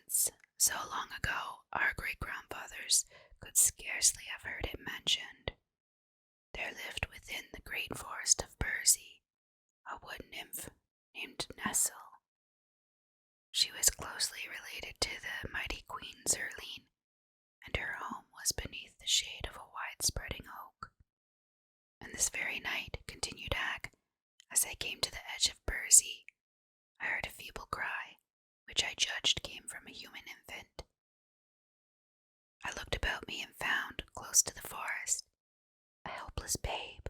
once, so long ago our great-grandfathers could scarcely have heard it mentioned, there lived within the great forest of Burzee a wood nymph named Nestle. She was closely related to the mighty Queen Zerline, and her home was beneath the shade of a wide-spreading oak. And this very night, continued Hag, as I came to the edge of Burzee, I heard a feeble cry, which I judged came from a human infant. I looked about me and found, close to the forest, a helpless babe,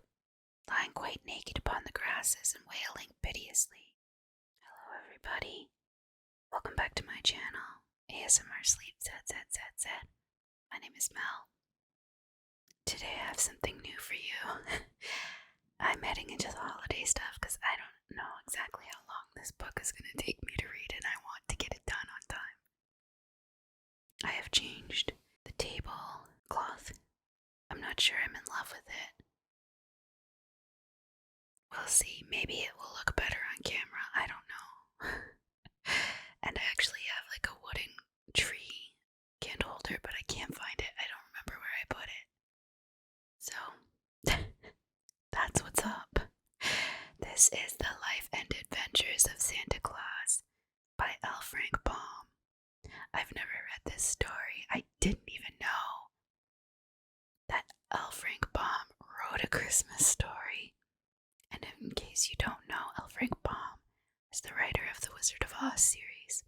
lying quite naked upon the grasses and wailing piteously. Hello, everybody. Welcome back to my channel, ASMR Sleep Z. My name is Mel. Today I have something new for you. I'm heading into the holiday stuff because I don't know exactly how long this book is going to take me to read, and I want to get it done on time. I have changed the table cloth. I'm not sure I'm in love with it. We'll see. Maybe it will look better on camera. I don't know. And I actually have like a wooden tree candle holder, but I can't find it. I don't remember where I put it. So, that's what's up. This is The Life and Adventures of Santa Claus by L. Frank Baum. I've never read this story. I didn't even know that L. Frank Baum wrote a Christmas story. And in case you don't know, L. Frank Baum is the writer of the Wizard of Oz series.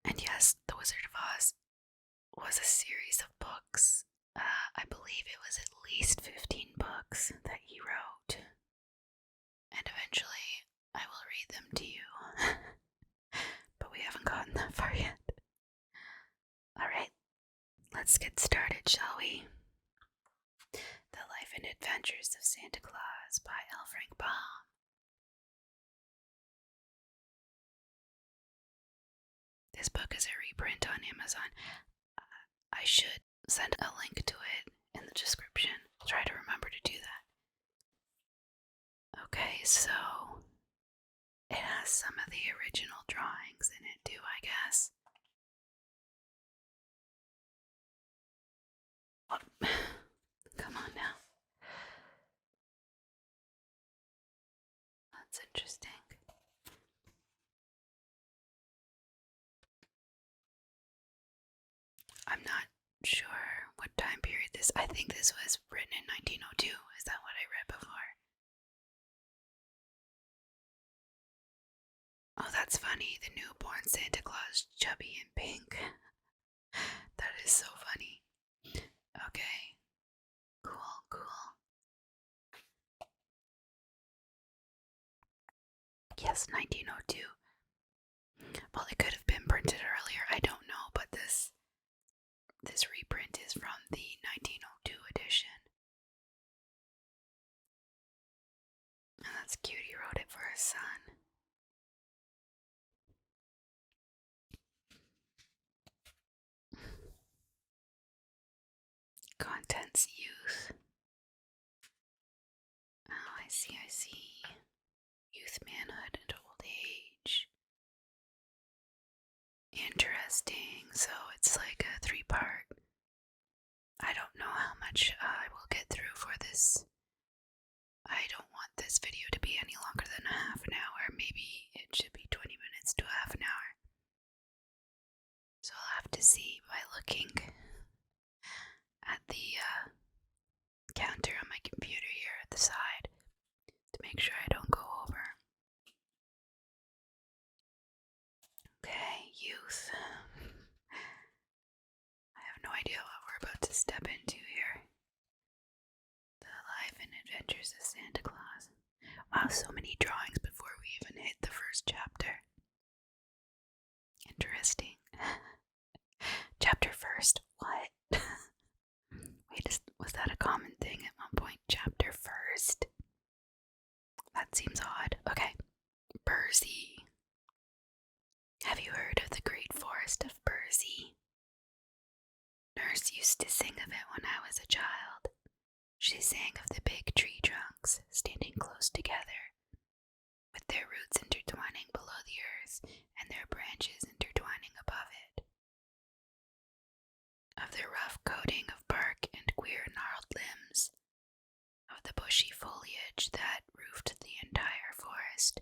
And yes, the Wizard of Oz was a series of books. I believe it was at least 15 books that he wrote. And eventually, I will read them to you. But we haven't gotten that far yet. Alright, let's get started, shall we? The Life and Adventures of Santa Claus by L. Frank Baum. This book is a reprint on Amazon. I should send a link to it in the description. I'll try to remember to do that. Okay, so it has some of the original drawings in it too, I guess. What? Come on now. That's interesting. I'm not sure what time period this. I think this was written in 1902. Is that what I read before? Oh, that's funny. The newborn Santa Claus, chubby and pink. That is so funny. Okay. Cool. Yes, 1902. Well, it could have been printed earlier. I don't know, but this reprint is from the 1902 edition. And that's cute. He wrote it for his son. Contents: youth. Oh, I see. Youth, manhood, and old age. Interesting. So it's like a 3-part. I don't know how much I will get through for this. I don't want this video to be any longer than a half an hour. Maybe it should be 20 minutes to a half an hour. So I'll have to see by looking at the counter on my computer here at the side to make sure I don't go over. Okay, youth. I have no idea what we're about to step into here. The Life and Adventures of Santa Claus. Wow, so many drawings before we even hit the first chapter. Interesting. Chapter first. What? Wait, was that a common thing at one point? Chapter first? That seems odd. Okay. Burzee. Have you heard of the great forest of Burzee? Nurse used to sing of it when I was a child. She sang of the big tree trunks standing close together, with their roots intertwining below the earth and their branches intertwining above it. their rough coating of bark and queer gnarled limbs, of the bushy foliage that roofed the entire forest,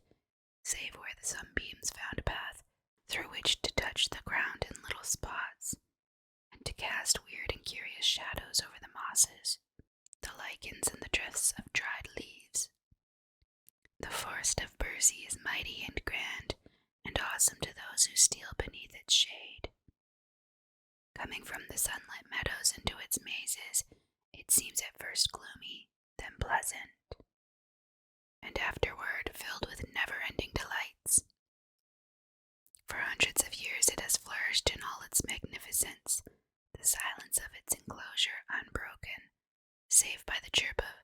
save where the sunbeams found a path through which to touch the ground in little spots, and to cast weird and curious shadows over the mosses, the lichens, and the drifts of dried leaves. The forest of Burzee is mighty and grand, and awesome to those who steal beneath its shade. Coming from the sunlit meadows into its mazes, it seems at first gloomy, then pleasant, and afterward filled with never-ending delights. For hundreds of years it has flourished in all its magnificence, the silence of its enclosure unbroken, save by the chirp of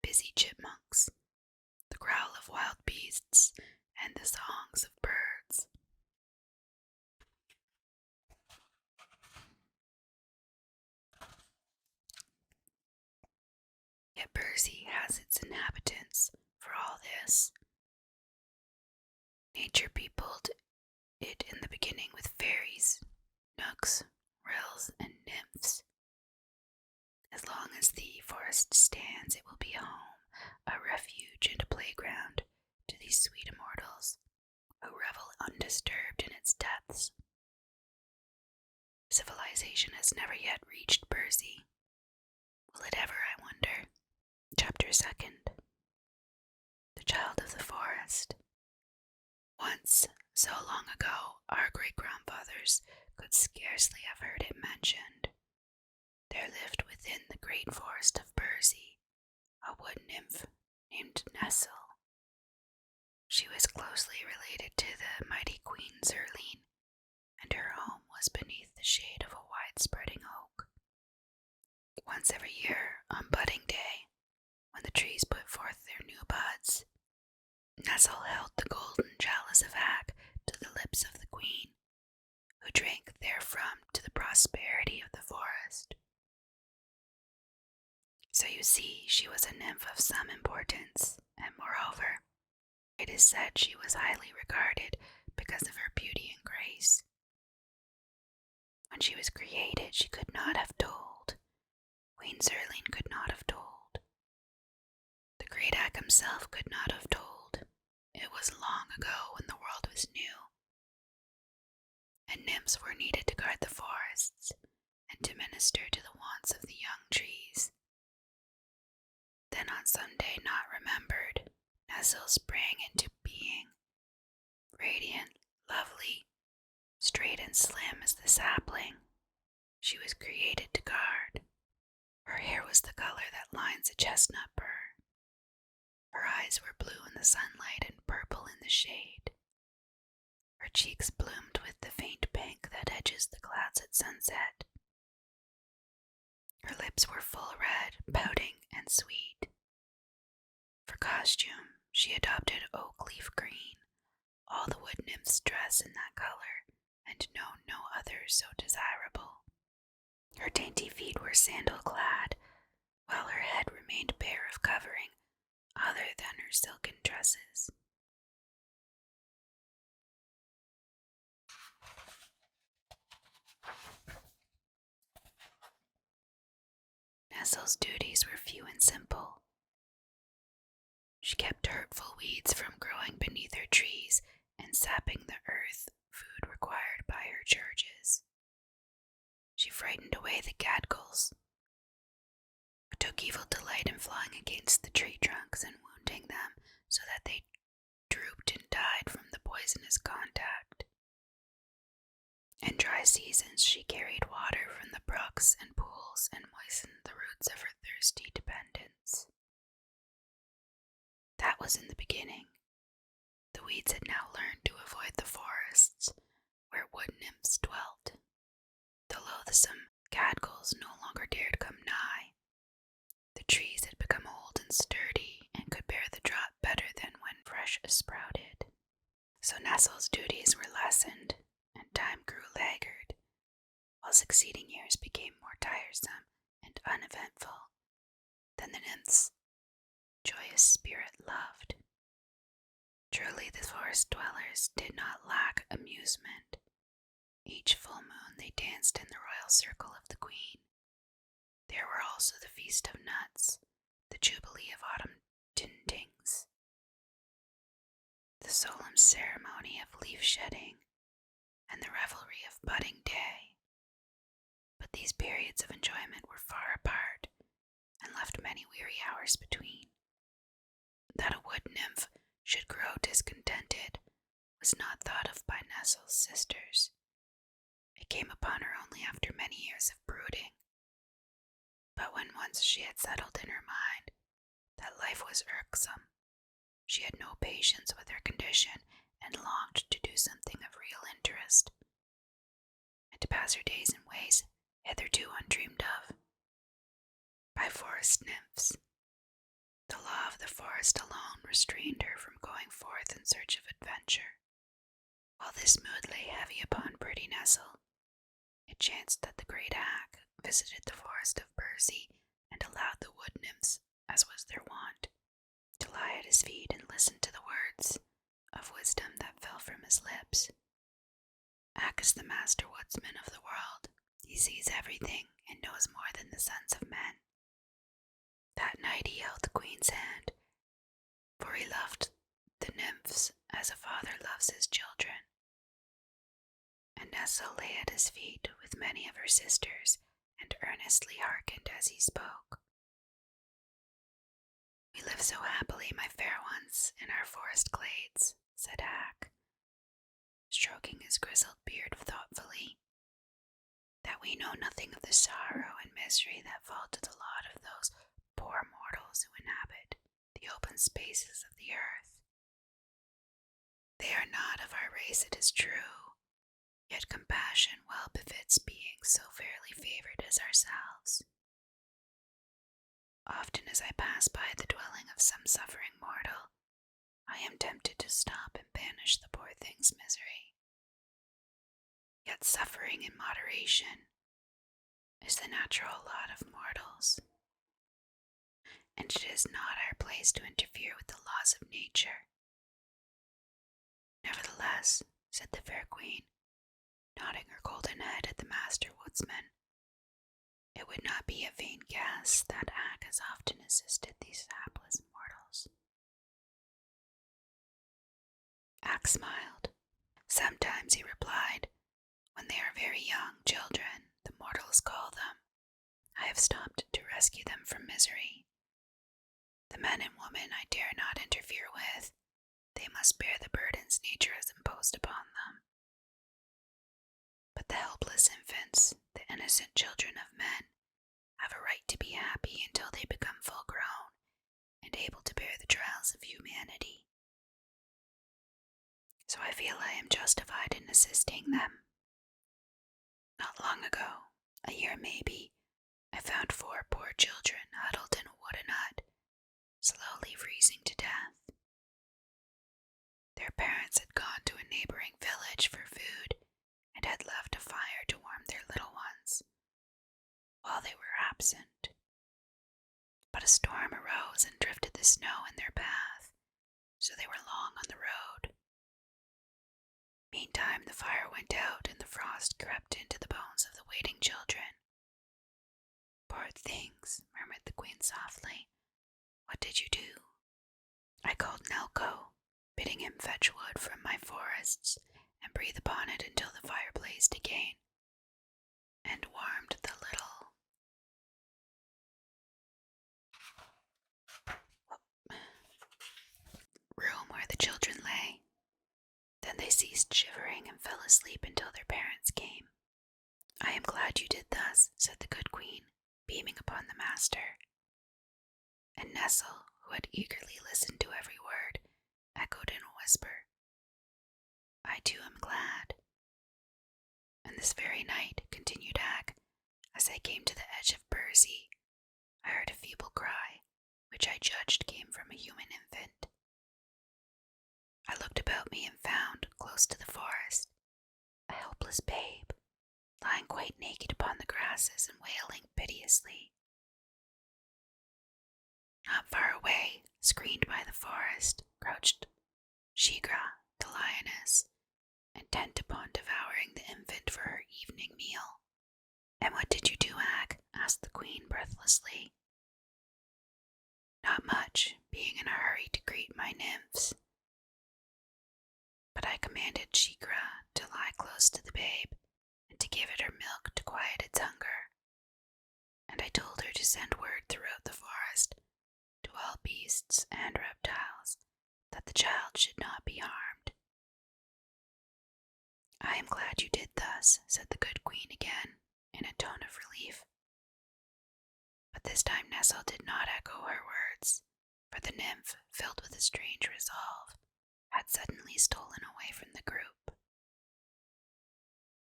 busy chipmunks, the growl of wild beasts, and the songs of birds. Yet Burzee has its inhabitants for all this. Nature peopled it in the beginning with fairies, nooks, rills, and nymphs. As long as the forest stands, it will be a home, a refuge, and a playground to these sweet immortals who revel undisturbed in its depths. Civilization has never yet reached Burzee. Will it ever, I wonder? Chapter 2nd. The Child of the Forest. Once, so long ago, our great-grandfathers could scarcely have heard it mentioned. There lived within the great forest of Burzee a wood nymph named Nestle. She was closely related to the mighty Queen Zerline, and her home was beneath the shade of a wide-spreading oak. Once every year, on budding day, when the trees put forth their new buds, Nestle held the golden chalice of Hag to the lips of the queen, who drank therefrom to the prosperity of the forest. So you see, she was a nymph of some importance, and moreover, it is said she was highly regarded because of her beauty and grace. When she was created, she could not have told. Queen Zerline could not have told. The great Hag himself could not have told. It was long ago when the world was new, and nymphs were needed to guard the forests and to minister to the wants of the young trees. Then on some day not remembered, Nestle sprang into being, radiant, lovely, straight and slim as the sapling. She was created to guard. Her hair was the color that lines a chestnut burr. Her eyes were blue in the sunlight and purple in the shade. Her cheeks bloomed with the faint pink that edges the clouds at sunset. Her lips were full red, pouting, and sweet. For costume, she adopted oak leaf green. All the wood nymphs dress in that color, and know no other so desirable. Her dainty feet were sandal-clad, while her head remained bare of covering other than her silken tresses. Nestle's duties were few and simple. She kept hurtful weeds from growing beneath her trees and sapping the earth, food required by her charges. She frightened away the gadgles, who took evil delight in flying against the tree trunks and wounding them so that they drooped and died from the poisonous contact. In dry seasons, she carried water from the brooks and pools and moistened the roots of her thirsty dependents. That was in the beginning. The weeds had now learned to avoid the forests where wood nymphs dwelt. The loathsome gadgles no longer dared come nigh. The trees had become old and sturdy and could bear the drought better than when fresh sprouted. So Nestle's duties were lessened, and time grew laggard, while succeeding years became more tiresome and uneventful than the nymph's joyous spirit loved. Truly the forest dwellers did not lack amusement. Each full moon noon they danced in the royal circle of the queen. There were also the Feast of Nuts, the Jubilee of Autumn Tintings, the solemn ceremony of leaf shedding, and the revelry of budding day. But these periods of enjoyment were far apart, and left many weary hours between. That a wood nymph should grow discontented was not thought of by Nestle's sisters. It came upon her only after many years of brooding. But when once she had settled in her mind that life was irksome, she had no patience with her condition and longed to do something of real interest, and to pass her days in ways hitherto undreamed of by forest nymphs. The law of the forest alone restrained her from going forth in search of adventure. While this mood lay heavy upon pretty Nestle, it chanced that the great hag visited the forest of Bursey and allowed the wood nymphs, as was their wont, to lie at his feet and listen to the words of wisdom that fell from his lips. Hag is the master woodsman of the world. He sees everything and knows more than the sons of men. That night he held the queen's hand, for he loved the nymphs as a father loves his children. And Nestle lay at his feet with many of her sisters, and earnestly hearkened as he spoke. We live so happily, my fair ones, in our forest glades, said Hag, stroking his grizzled beard thoughtfully, that we know nothing of the sorrow and misery that fall to the lot of those poor mortals who inhabit the open spaces of the earth. They are not of our race, it is true, yet compassion well befits beings so fairly favored as ourselves. Often as I pass by the dwelling of some suffering mortal, I am tempted to stop and banish the poor thing's misery. Yet suffering in moderation is the natural lot of mortals, and it is not our place to interfere with the laws of nature. Nevertheless, said the fair queen, nodding her golden head at the master woodsman, it would not be a vain guess that Hag has often assisted these hapless mortals. Hag smiled. Sometimes, he replied, when they are very young children, the mortals call them. I have stopped to rescue them from misery. The men and women I dare not interfere with. They must bear the burdens nature has imposed upon them. But the helpless infants, the innocent children of men, have a right to be happy until they become full grown and able to bear the trials of humanity. So I feel I am justified in assisting them. Not long ago, a year maybe, I found 4 poor children huddled in a wooden hut, slowly freezing to death. Their parents had gone to a neighboring village for food and had left a fire to warm their little ones while they were absent. But a storm arose and drifted the snow in their path, so they were long on the road. Meantime the fire went out and the frost crept into the bones of the waiting children. Poor things, murmured the queen softly. What did you do? I called Nelko, bidding him fetch wood from my forests and breathe upon it until the fire blazed again, and warmed the little room where the children lay. Then they ceased shivering and fell asleep until their parents came. I am glad you did thus, said the good queen, beaming upon the master. And Nestle, who had eagerly listened to every word, echoed in a whisper, I too am glad. And this very night, continued Hag, as I came to the edge of Bursey, I heard a feeble cry, which I judged came from a human infant. I looked about me and found, close to the forest, a helpless babe, lying quite naked upon the grasses and wailing piteously. Not far away, screened by the forest, crouched Shigra, the lioness, intent upon devouring the infant for her evening meal. to send word throughout the forest to all beasts and reptiles that the child should not be harmed. "I am glad you did thus," said the good queen again, in a tone of relief. But this time Nestle did not echo her words, for the nymph, filled with a strange resolve, had suddenly stolen away from the group.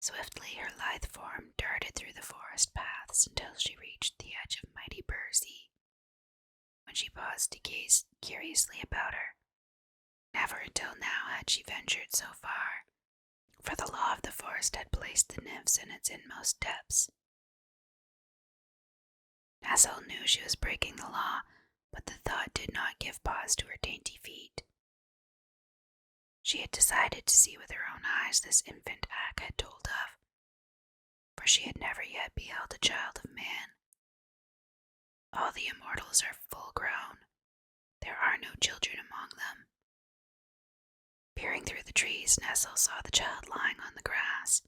Swiftly her lithe form darted through the forest paths until she reached the edge of mighty Burzee, when she paused to gaze curiously about her. Never until now had she ventured so far, for the law of the forest had placed the nymphs in its inmost depths. Nestle knew she was breaking the law, but the thought did not give pause to her dainty feet. She had decided to see with her own eyes this infant Ak had told of, for she had never yet beheld a child of man. All the immortals are full grown. There are no children among them. Peering through the trees, Nestle saw the child lying on the grass.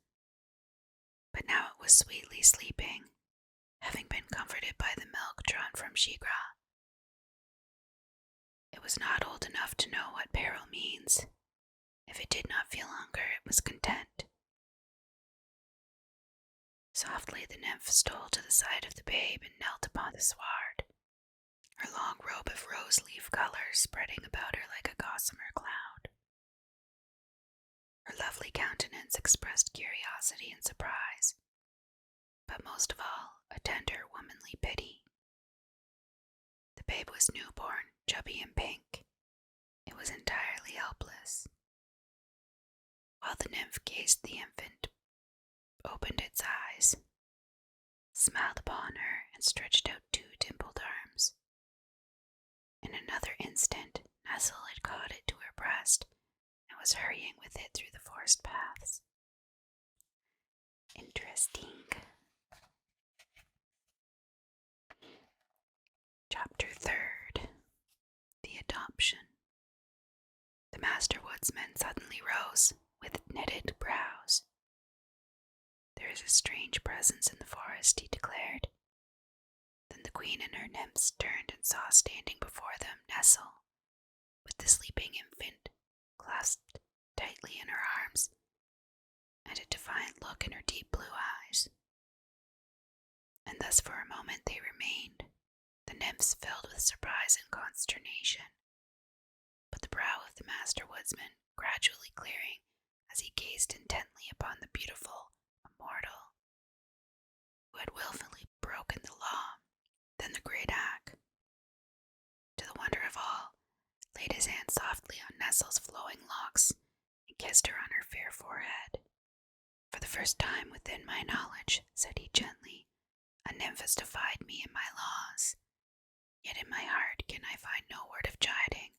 But now it was sweetly sleeping, having been comforted by the milk drawn from Shiegra. It was not old enough to know what peril means. If it did not feel hunger, it was content. Softly the nymph stole to the side of the babe and knelt upon the sward, her long robe of rose-leaf color spreading about her like a gossamer cloud. Her lovely countenance expressed curiosity and surprise, but most of all, a tender womanly pity. The babe was newborn, chubby and pink. It was entirely helpless. While the nymph gazed, the infant opened its eyes, smiled upon her, and stretched out two dimpled arms. In another instant, Nestle had caught it to her breast and was hurrying with it through the forest paths. Interesting. Chapter 3rd. The Adoption. The Master Woodsman suddenly rose, with knitted brows. "There is a strange presence in the forest," he declared. Then the queen and her nymphs turned and saw standing before them Nestle, with the sleeping infant clasped tightly in her arms, and a defiant look in her deep blue eyes. And thus for a moment they remained, the nymphs filled with surprise and consternation, but the brow of the Master Woodsman gradually clearing as he gazed intently upon the beautiful immortal who had willfully broken the law. Then the great Ak, to the wonder of all, laid his hand softly on Nestle's flowing locks and kissed her on her fair forehead. "For the first time within my knowledge," said he gently, "a nymph has defied me and my laws. Yet in my heart can I find no word of chiding.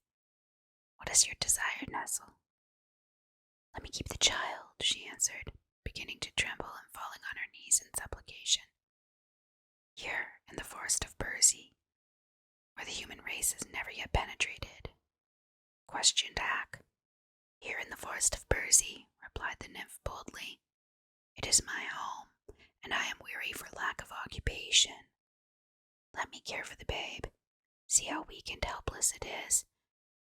What is your desire, Nestle?" "Let me keep the child," she answered, beginning to tremble and falling on her knees in supplication. "Here, in the forest of Burzee, where the human race has never yet penetrated?" questioned Ak. "Here in the forest of Burzee," replied the nymph boldly. "It is my home, and I am weary for lack of occupation. Let me care for the babe. See how weak and helpless it is.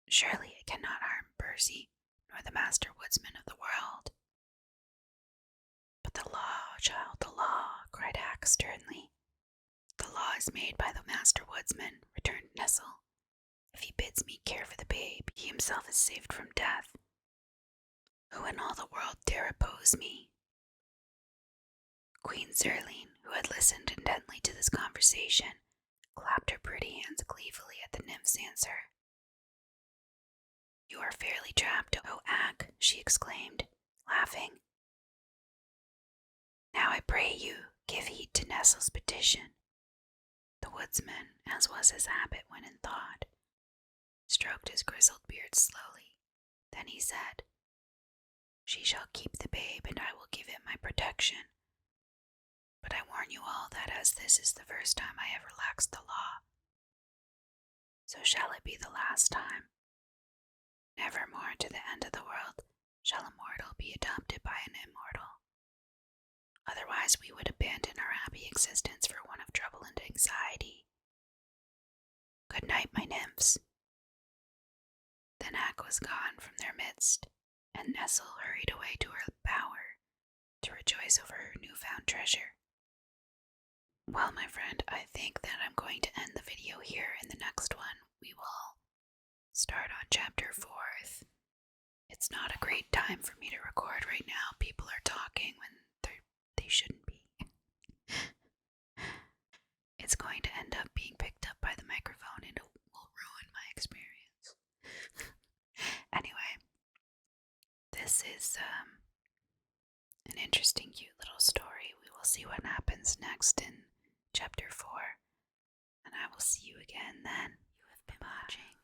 Surely it cannot harm Burzee, nor the Master Woodsman of the world." "But the law, child, the law," cried Ak sternly. "The law is made by the Master Woodsman," returned Nestle. "If he bids me care for the babe, he himself is saved from death. Who in all the world dare oppose me?" Queen Zerline, who had listened intently to this conversation, clapped her pretty hands gleefully at the nymph's answer. "You are fairly trapped, O Ak," she exclaimed, laughing. "Now I pray you, give heed to Nestle's petition." The woodsman, as was his habit when in thought, stroked his grizzled beard slowly. Then he said, "She shall keep the babe, and I will give it my protection. But I warn you all that as this is the first time I have relaxed the law, so shall it be the last time. Nevermore to the end of the world shall a mortal be adopted by an immortal. Otherwise we would abandon our happy existence for one of trouble and anxiety. anxiety. Good night, my nymphs. Then Ak was gone from their midst, and Nestle hurried away to her bower to rejoice over her newfound treasure. Well, my friend, I think that I'm going to end the video here. In the next one, we will start on chapter 4. It's not a great time for me to record right now. People are talking when they shouldn't be. It's going to end up being picked up by the microphone and it will ruin my experience. Anyway, this is an interesting, cute little story. We will see what happens next in chapter 4. And I will see you again then. You have been watching